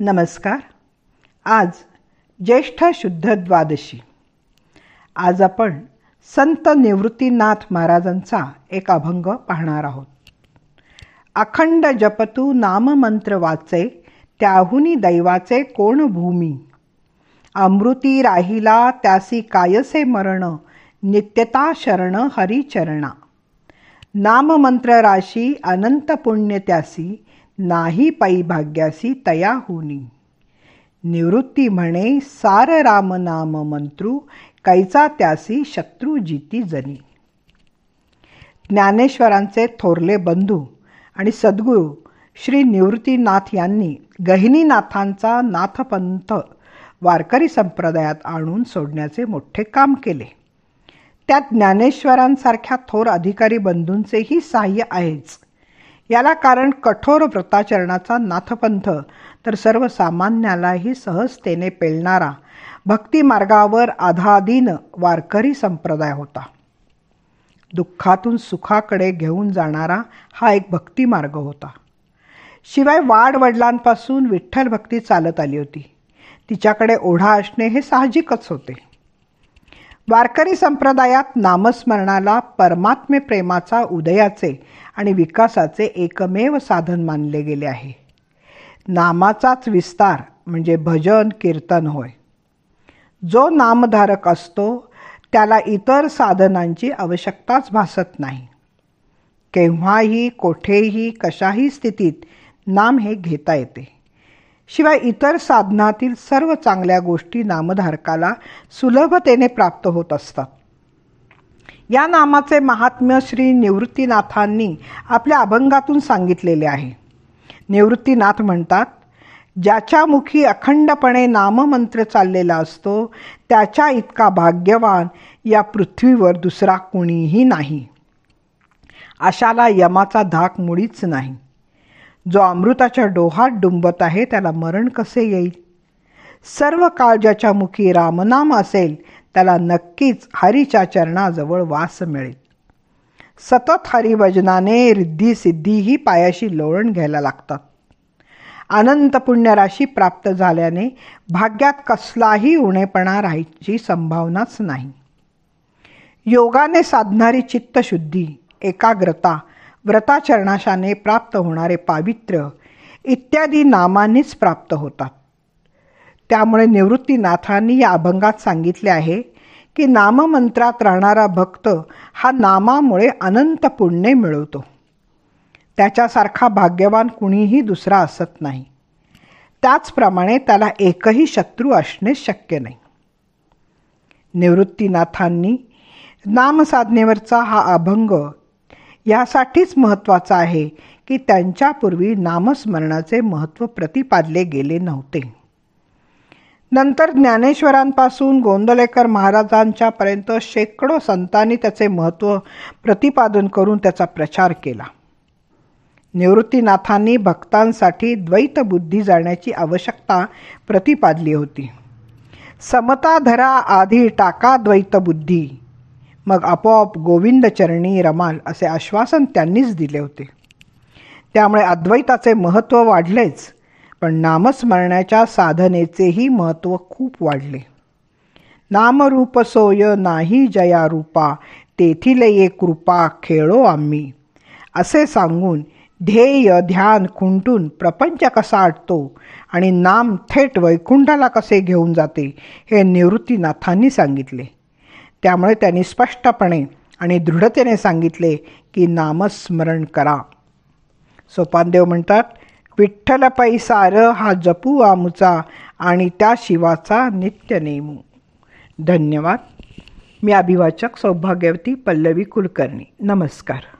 नमस्कार. आज ज्येष्ठ शुद्ध द्वादशी. आज आपण संत निवृत्तीनाथ महाराजांचा एक अभंग पाहणार आहोत. अखंड जपतू नाम मंत्र वाचे, त्याहुनी दैवाचे कोण भूमी. अमृती राहिला त्यासी कायसे मरण, नित्यता शरण हरिचरणा. नाम मंत्र राशी अनंत पुण्य त्यासी, नाही पै भाग्यासी तयाहुनी. निवृत्ती म्हणे सार राम नाम मंत्रु, कैचा त्यासी शत्रु जिती जनी. ज्ञानेश्वरांचे थोरले बंधू आणि सद्गुरू श्री निवृत्तीनाथ यांनी गहिनीनाथांचा नाथपंथ वारकरी संप्रदायात आणून सोडण्याचे मोठे काम केले. त्यात ज्ञानेश्वरांसारख्या थोर अधिकारी बंधूंचेही सहाय्य आहेच. याला कारण कठोर व्रताचरणाचा नाथपंथ तर सर्वसामान्यालाही सहजतेने पेलणारा भक्ती मार्गावर आधाधीन वारकरी संप्रदाय होता. दुःखातून सुखाकडे घेऊन जाणारा हा एक भक्ती मार्ग होता. शिवाय वाडवडिलांपासून विठ्ठल भक्ती चालत आली होती. तिच्याकडे ओढा असणे हे साहजिकच होते. वारकरी संप्रदायात नामस्मरणाला परमात्मे प्रेमाचा उदयाचे आणि विकासाचे एकमेव साधन मानले गेले आहे. नामाचाच विस्तार म्हणजे भजन कीर्तन होय. जो नामधारक असतो त्याला इतर साधनांची आवश्यकताच भासत नाही. केव्हाही कोठेही कशाही स्थितीत नाम हे घेता येते. शिवाय इतर साधनातील सर्व चांगल्या गोष्टी नामधारकाला सुलभतेने प्राप्त होत असतात. या नामाचे महात्म्य श्री निवृत्तीनाथांनी आपल्या अभंगातून सांगितलेले आहे. निवृत्तीनाथ म्हणतात, ज्याच्या मुखी अखंडपणे नाममंत्र चाललेला असतो त्याच्या इतका भाग्यवान या पृथ्वीवर दुसरा कोणीही नाही. अशाला यमाचा धाक मुळीच नाही. जो अमृताच्या डोहात डुंबत आहे त्याला मरण कसे येईल. सर्व काळ ज्याच्या मुखी रामनाम असेल त्याला नक्कीच हरीच्या चरणाजवळ वास मिळेल. सतत हरिभजनाने रिद्धी सिद्धीही पायाशी लोळण घ्यायला लागतात. अनंत पुण्यराशी प्राप्त झाल्याने भाग्यात कसलाही उणेपणा राहायची संभावनाच नाही. योगाने साधणारी चित्तशुद्धी, एकाग्रता, व्रताचरणाशाने प्राप्त होणारे पावित्र्य इत्यादी नामांनीच प्राप्त होतात. त्यामुळे निवृत्तीनाथांनी या अभंगात सांगितले आहे की नाममंत्रात राहणारा भक्त हा नामामुळे अनंत पुण्य मिळवतो. त्याच्यासारखा भाग्यवान कुणीही दुसरा असत नाही. त्याचप्रमाणे त्याला एकही शत्रू असणे शक्य नाही. निवृत्तीनाथांनी नामसाधनेवरचा हा अभंग यासाठीच महत्त्वाचा आहे की त्यांच्यापूर्वी नामस्मरणाचे महत्त्व प्रतिपादले गेले नव्हते. नंतर ज्ञानेश्वरांपासून गोंदवलेकर महाराजांच्यापर्यंत शेकडो संतांनी त्याचे महत्त्व प्रतिपादन करून त्याचा प्रचार केला. निवृत्तीनाथांनी भक्तांसाठी द्वैत बुद्धी जाण्याची आवश्यकता प्रतिपादली होती. समता धरा आधी टाका द्वैत बुद्धी, मग आपोआप गोविंद चरणी रमाल असे आश्वासन त्यांनीच दिले होते. त्यामुळे अद्वैताचे महत्त्व वाढलेच, पण नामस्मरणाच्या साधनेचेही महत्त्व खूप वाढले. नामरूप सोय नाही जया रूपा, तेथील ये कृपा खेळो आम्ही, असे सांगून ध्येय ध्यान खुंटून प्रपंच कसा आटतो आणि नाम थेट वैकुंठाला कसे घेऊन जाते हे निवृत्तीनाथांनी सांगितले. त्यामुळे त्यांनी स्पष्टपणे आणि दृढतेने सांगितले की नामस्मरण करा. सोपानदेव म्हणतात, विठ्ठल पै सार हा जपू आमुचा, आणि त्या शिवाचा नित्य नेमू. धन्यवाद. मी अभिवाचक सौभाग्यवती पल्लवी कुलकर्णी. नमस्कार.